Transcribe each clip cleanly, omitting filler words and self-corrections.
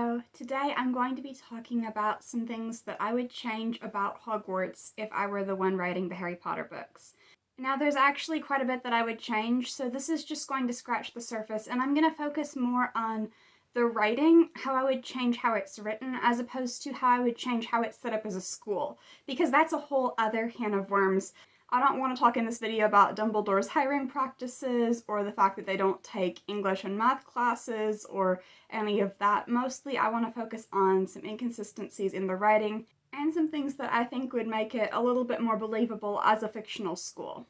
Hello! Today I'm going to be talking about some things that I would change about Hogwarts if I were the one writing the Harry Potter books. Now there's actually quite a bit that I would change, so this is just going to scratch the surface, and I'm going to focus more on the writing, how I would change how it's written, as opposed to how I would change how it's set up as a school, because that's a whole other can of worms. I don't want to talk in this video about Dumbledore's hiring practices, or the fact that they don't take English and math classes, or any of that. Mostly I want to focus on some inconsistencies in the writing, and some things that I think would make it a little bit more believable as a fictional school.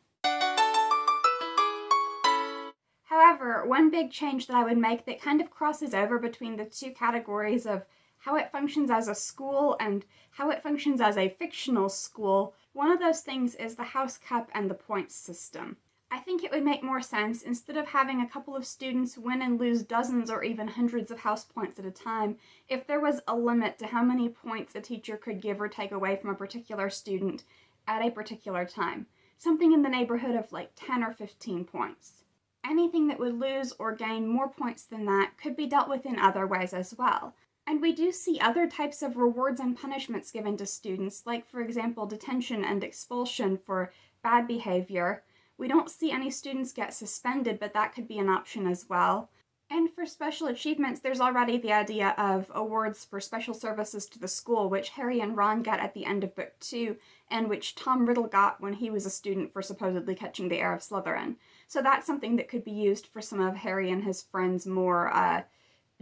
However, one big change that I would make that kind of crosses over between the two categories of how it functions as a school and how it functions as a fictional school, one of those things is the house cup and the points system. I think it would make more sense, instead of having a couple of students win and lose dozens or even hundreds of house points at a time, if there was a limit to how many points a teacher could give or take away from a particular student at a particular time. Something in the neighborhood of like 10 or 15 points. Anything that would lose or gain more points than that could be dealt with in other ways as well. And we do see other types of rewards and punishments given to students, like for example detention and expulsion for bad behavior. We don't see any students get suspended, but that could be an option as well. And for special achievements, there's already the idea of awards for special services to the school, which Harry and Ron get at the end of book 2, and which Tom Riddle got when he was a student for supposedly catching the heir of Slytherin. So that's something that could be used for some of Harry and his friends' more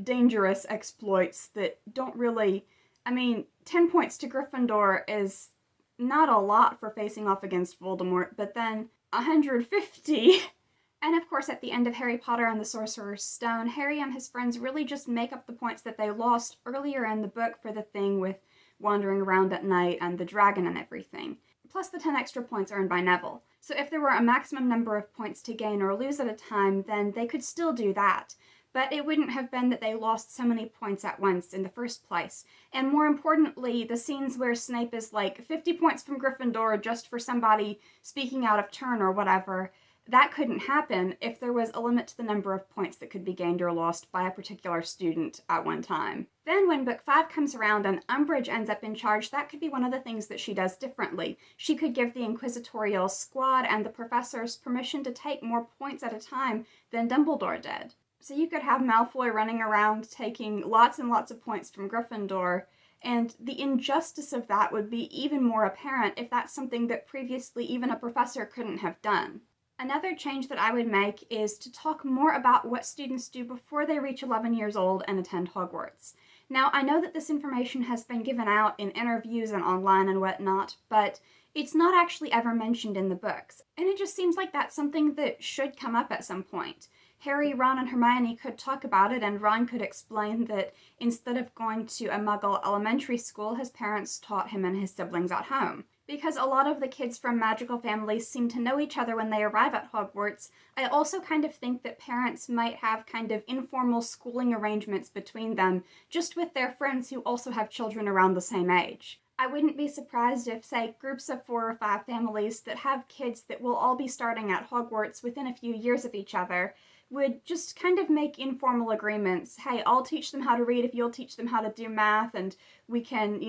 dangerous exploits that don't really... 10 points to Gryffindor is not a lot for facing off against Voldemort, but then 150... And of course, at the end of Harry Potter and the Sorcerer's Stone, Harry and his friends really just make up the points that they lost earlier in the book for the thing with wandering around at night and the dragon and everything. Plus the 10 extra points earned by Neville. So if there were a maximum number of points to gain or lose at a time, then they could still do that. But it wouldn't have been that they lost so many points at once in the first place. And more importantly, the scenes where Snape is like 50 points from Gryffindor just for somebody speaking out of turn or whatever, that couldn't happen if there was a limit to the number of points that could be gained or lost by a particular student at one time. Then when book 5 comes around and Umbridge ends up in charge, that could be one of the things that she does differently. She could give the Inquisitorial Squad and the professors permission to take more points at a time than Dumbledore did. So you could have Malfoy running around taking lots and lots of points from Gryffindor, and the injustice of that would be even more apparent if that's something that previously even a professor couldn't have done. Another change that I would make is to talk more about what students do before they reach 11 years old and attend Hogwarts. Now, I know that this information has been given out in interviews and online and whatnot, but it's not actually ever mentioned in the books, and it just seems like that's something that should come up at some point. Harry, Ron, and Hermione could talk about it, and Ron could explain that instead of going to a Muggle elementary school, his parents taught him and his siblings at home. Because a lot of the kids from magical families seem to know each other when they arrive at Hogwarts, I also kind of think that parents might have kind of informal schooling arrangements between them, just with their friends who also have children around the same age. I wouldn't be surprised if, say, groups of 4 or 5 families that have kids that will all be starting at Hogwarts within a few years of each other would just kind of make informal agreements. Hey, I'll teach them how to read if you'll teach them how to do math, and we can,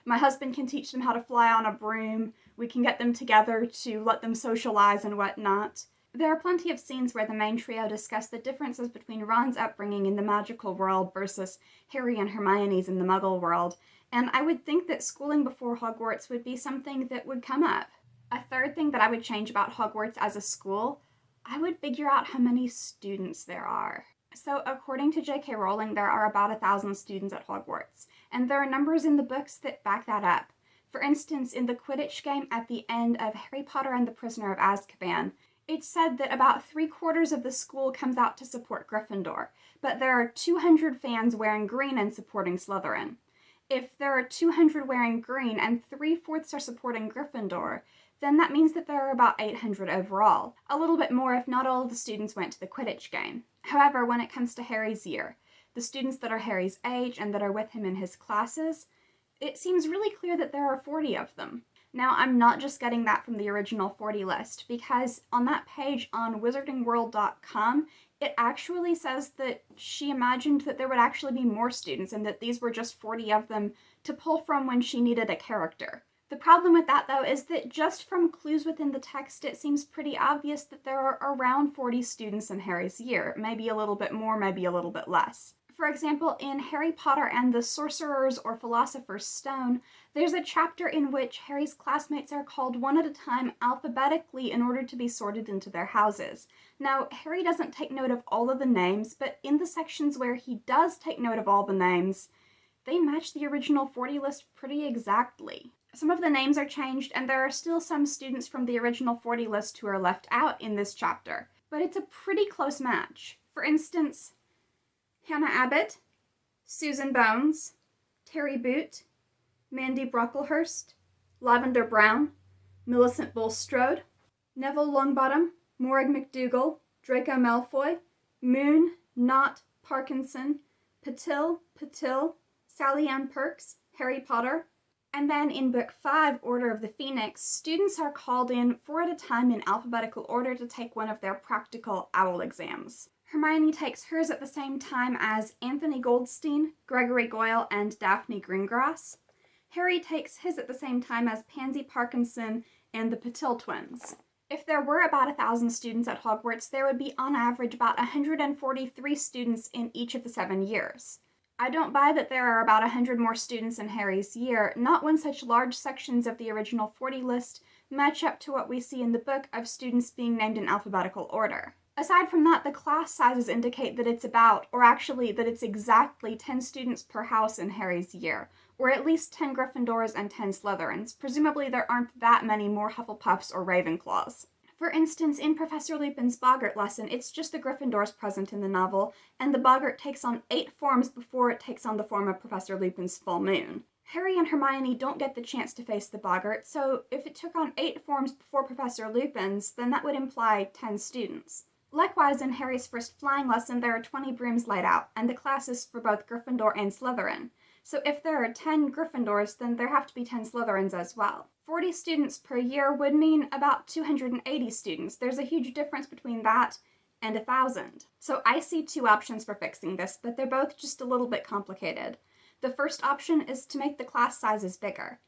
my husband can teach them how to fly on a broom. We can get them together to let them socialize and whatnot. There are plenty of scenes where the main trio discuss the differences between Ron's upbringing in the magical world versus Harry and Hermione's in the Muggle world, and I would think that schooling before Hogwarts would be something that would come up. A third thing that I would change about Hogwarts as a school, I would figure out how many students there are. So according to J.K. Rowling, there are about 1,000 students at Hogwarts, and there are numbers in the books that back that up. For instance, in the Quidditch game at the end of Harry Potter and the Prisoner of Azkaban, it's said that about 3/4 of the school comes out to support Gryffindor, but there are 200 fans wearing green and supporting Slytherin. If there are 200 wearing green and 3/4 are supporting Gryffindor, then that means that there are about 800 overall. A little bit more if not all of the students went to the Quidditch game. However, when it comes to Harry's year, the students that are Harry's age and that are with him in his classes, it seems really clear that there are 40 of them. Now, I'm not just getting that from the original 40 list, because on that page on wizardingworld.com, It actually says that she imagined that there would actually be more students and that these were just 40 of them to pull from when she needed a character. The problem with that, though, is that just from clues within the text, it seems pretty obvious that there are around 40 students in Harry's year. Maybe a little bit more, maybe a little bit less. For example, in Harry Potter and the Sorcerer's or Philosopher's Stone, there's a chapter in which Harry's classmates are called one at a time alphabetically in order to be sorted into their houses. Now, Harry doesn't take note of all of the names, but in the sections where he does take note of all the names, they match the original 40 list pretty exactly. Some of the names are changed, and there are still some students from the original 40 list who are left out in this chapter, but it's a pretty close match. For instance, Hannah Abbott, Susan Bones, Terry Boot, Mandy Brocklehurst, Lavender Brown, Millicent Bulstrode, Neville Longbottom, Morag McDougal, Draco Malfoy, Moon, Knott, Parkinson, Patil, Sally Ann Perks, Harry Potter. And then in Book 5, Order of the Phoenix, students are called in 4 at a time in alphabetical order to take one of their practical OWL exams. Hermione takes hers at the same time as Anthony Goldstein, Gregory Goyle, and Daphne Greengrass. Harry takes his at the same time as Pansy Parkinson and the Patil twins. If there were about 1,000 students at Hogwarts, there would be on average about 143 students in each of the 7 years. I don't buy that there are about 100 more students in Harry's year, not when such large sections of the original 40 list match up to what we see in the book of students being named in alphabetical order. Aside from that, the class sizes indicate that it's about, or actually that it's exactly 10 students per house in Harry's year, or at least 10 Gryffindors and 10 Slytherins. Presumably there aren't that many more Hufflepuffs or Ravenclaws. For instance, in Professor Lupin's Boggart lesson, it's just the Gryffindors present in the novel, and the Boggart takes on 8 forms before it takes on the form of Professor Lupin's full moon. Harry and Hermione don't get the chance to face the Boggart, so if it took on 8 forms before Professor Lupin's, then that would imply 10 students. Likewise, in Harry's first flying lesson, there are 20 brooms laid out, and the class is for both Gryffindor and Slytherin. So if there are 10 Gryffindors, then there have to be 10 Slytherins as well. 40 students per year would mean about 280 students. There's a huge difference between that and 1,000. So I see 2 options for fixing this, but they're both just a little bit complicated. The first option is to make the class sizes bigger.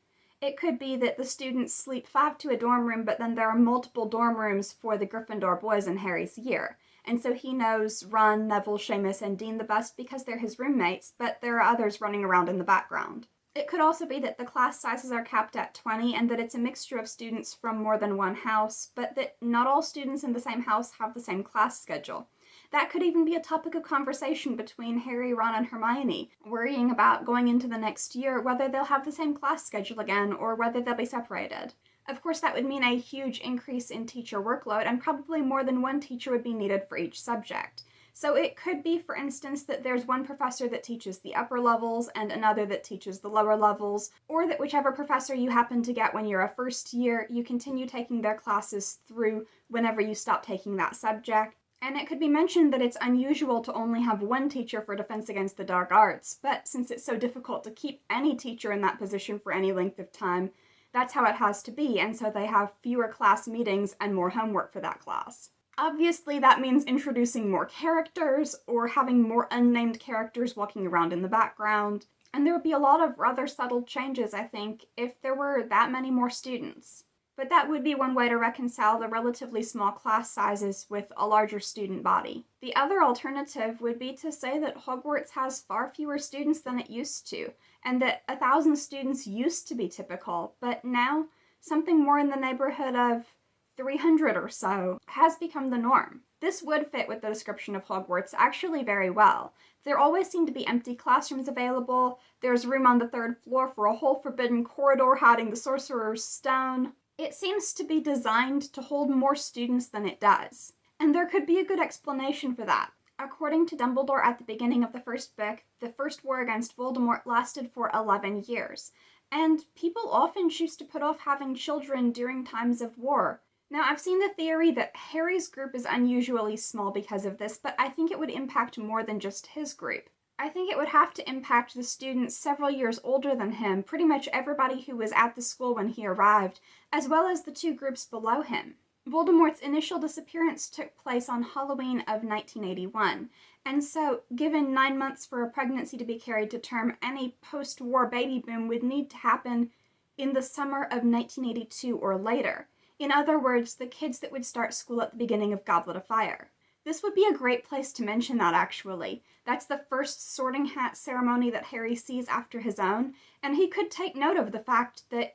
It could be that the students sleep 5 to a dorm room, but then there are multiple dorm rooms for the Gryffindor boys in Harry's year. And so he knows Ron, Neville, Seamus, and Dean the best because they're his roommates, but there are others running around in the background. It could also be that the class sizes are capped at 20 and that it's a mixture of students from more than one house, but that not all students in the same house have the same class schedule. That could even be a topic of conversation between Harry, Ron, and Hermione, worrying about going into the next year whether they'll have the same class schedule again or whether they'll be separated. Of course, that would mean a huge increase in teacher workload, and probably more than one teacher would be needed for each subject. So it could be, for instance, that there's one professor that teaches the upper levels and another that teaches the lower levels, or that whichever professor you happen to get when you're a first year, you continue taking their classes through whenever you stop taking that subject. And it could be mentioned that it's unusual to only have one teacher for Defense Against the Dark Arts, but since it's so difficult to keep any teacher in that position for any length of time, that's how it has to be, and so they have fewer class meetings and more homework for that class. Obviously, that means introducing more characters, or having more unnamed characters walking around in the background, and there would be a lot of rather subtle changes, I think, if there were that many more students. But that would be one way to reconcile the relatively small class sizes with a larger student body. The other alternative would be to say that Hogwarts has far fewer students than it used to, and that 1,000 students used to be typical, but now something more in the neighborhood of 300 or so has become the norm. This would fit with the description of Hogwarts actually very well. There always seem to be empty classrooms available, there's room on the 3rd floor for a whole forbidden corridor hiding the Sorcerer's Stone. It seems to be designed to hold more students than it does. And there could be a good explanation for that. According to Dumbledore at the beginning of the first book, the first war against Voldemort lasted for 11 years. And people often choose to put off having children during times of war. Now, I've seen the theory that Harry's group is unusually small because of this, but I think it would impact more than just his group. I think it would have to impact the students several years older than him, pretty much everybody who was at the school when he arrived, as well as the 2 groups below him. Voldemort's initial disappearance took place on Halloween of 1981, and so, given 9 months for a pregnancy to be carried to term, any post-war baby boom would need to happen in the summer of 1982 or later. In other words, the kids that would start school at the beginning of Goblet of Fire. This would be a great place to mention that, actually. That's the first Sorting Hat ceremony that Harry sees after his own, and he could take note of the fact that,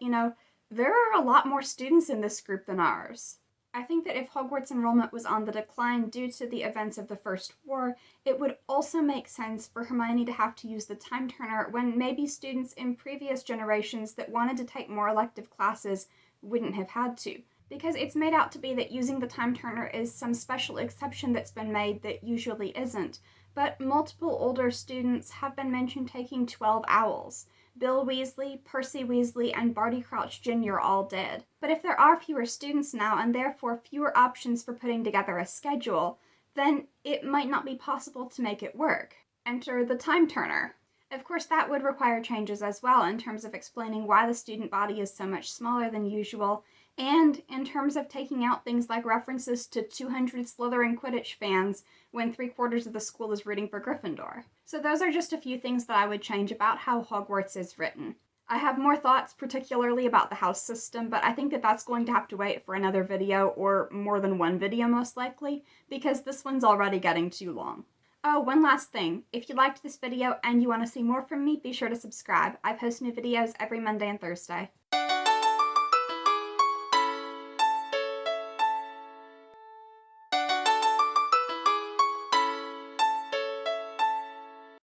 there are a lot more students in this group than ours. I think that if Hogwarts enrollment was on the decline due to the events of the First War, it would also make sense for Hermione to have to use the Time Turner when maybe students in previous generations that wanted to take more elective classes wouldn't have had to. Because it's made out to be that using the Time Turner is some special exception that's been made that usually isn't, but multiple older students have been mentioned taking 12 owls. Bill Weasley, Percy Weasley, and Barty Crouch Jr. all did. But if there are fewer students now, and therefore fewer options for putting together a schedule, then it might not be possible to make it work. Enter the Time Turner. Of course, that would require changes as well in terms of explaining why the student body is so much smaller than usual, and in terms of taking out things like references to 200 Slytherin Quidditch fans when 3/4 of the school is rooting for Gryffindor. So those are just a few things that I would change about how Hogwarts is written. I have more thoughts, particularly about the house system, but I think that that's going to have to wait for another video, or more than one video most likely, because this one's already getting too long. Oh, one last thing. If you liked this video and you want to see more from me, be sure to subscribe. I post new videos every Monday and Thursday.